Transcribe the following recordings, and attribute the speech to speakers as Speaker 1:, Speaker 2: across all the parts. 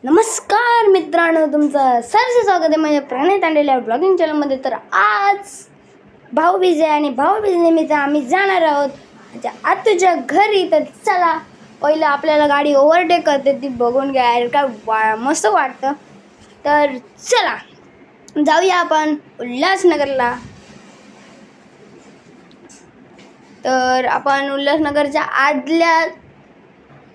Speaker 1: नमस्कार मित्रांनो, तुमचं सरसे स्वागत आहे माझ्या प्रणय तांडेल्या ब्लॉगिंग चॅनलमध्ये. तर आज भाऊबीज आहे आणि भाऊबीज निमित्त आम्ही जाणार आहोत माझ्या आत्याच्या घरी. तर चला, पहिलं आपल्याला गाडी ओव्हरटेक करते ती बघून घ्या, काय मस्त वाटतं. तर चला जाऊया आपण उल्हासनगरला. तर आपण उल्हासनगरच्या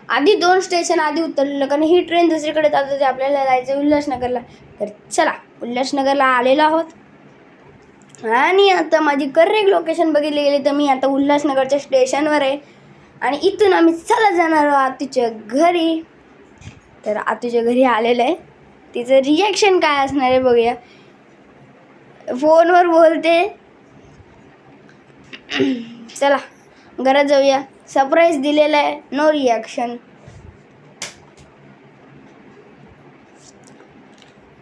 Speaker 1: आधी 2 स्टेशन आधी उतरलेलं, कारण ही ट्रेन दुसरीकडे जात होती, आपल्याला जायचं उल्हासनगरला. तर चला उल्हासनगरला आलेलो आहोत आणि आता माझी करेक्ट लोकेशन बघितली गेली तर मी आता उल्हासनगरच्या स्टेशनवर आहे आणि इथून आम्ही चला जाणार आहोत आतूच्या घरी. तर आतूच्या घरी आलेलं आहे, तिचं रिॲक्शन काय असणार आहे बघूया. फोनवर बोलते. चला घरात जाऊया. सरप्राईज दिलेला आहे, नो रिॲक्शन.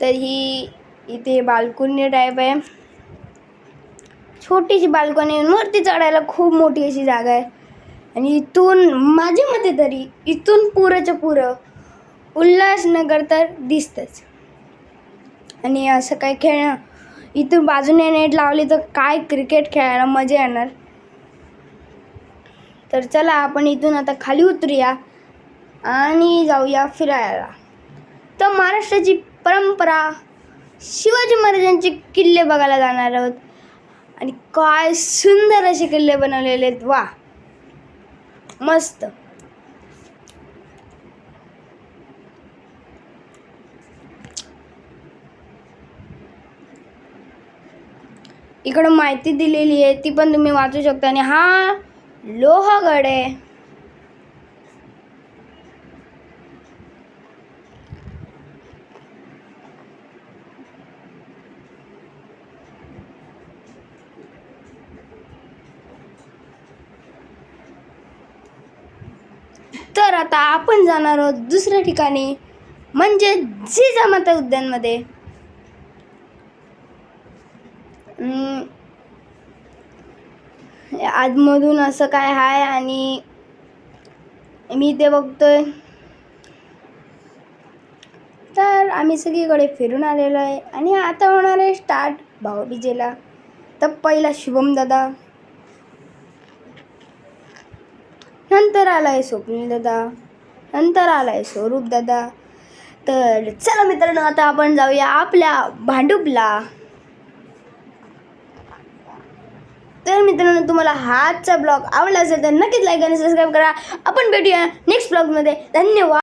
Speaker 1: तर ही इथे बाल्कनी टाईप आहे, छोटीशी बाल्कनी. वरती चढायला खूप मोठी अशी जागा आहे आणि इथून माझ्या मते तरी इथून पुरंच्या पुरं उल्हासनगर तर दिसतंच. आणि असं काय खेळणं, इथून बाजूने नेट लावली तर काय क्रिकेट खेळायला मजा येणार. तर चला आपण इथून आता खाली उतरूया आणि जाऊया फिरायला. तर महाराष्ट्राची परंपरा, शिवाजी महाराजांचे किल्ले बघायला जाणार आहोत आणि काय सुंदर असे किल्ले बनवलेले आहेत. वा, मस्त. इकडं माहिती दिलेली आहे, ती पण तुम्ही वाचू शकता. आणि हा लोहगड आहे. तर आता आपण जाणार आहोत दुसऱ्या ठिकाणी, म्हणजे जिजामाता उद्यानमध्ये. आतमधून असं काय आहे आणि मी ते बघतोय. तर आम्ही सगळीकडे फिरून आलेलो आहे आणि आता होणार आहे स्टार्ट भाऊबीजेला. तर पहिला शुभम दादा, नंतर आलाय स्वप्नील दादा, नंतर आलाय स्वरूप दादा. तर चला मित्रांनो, आता आपण जाऊया आपल्या भांडुपला. तर मित्रांनो, तुम्हाला हाचा ब्लॉग आवडला असेल तर नक्कीच लाईक आणि सबस्क्राईब करा. आपण भेटूया नेक्स्ट ब्लॉगमध्ये. धन्यवाद.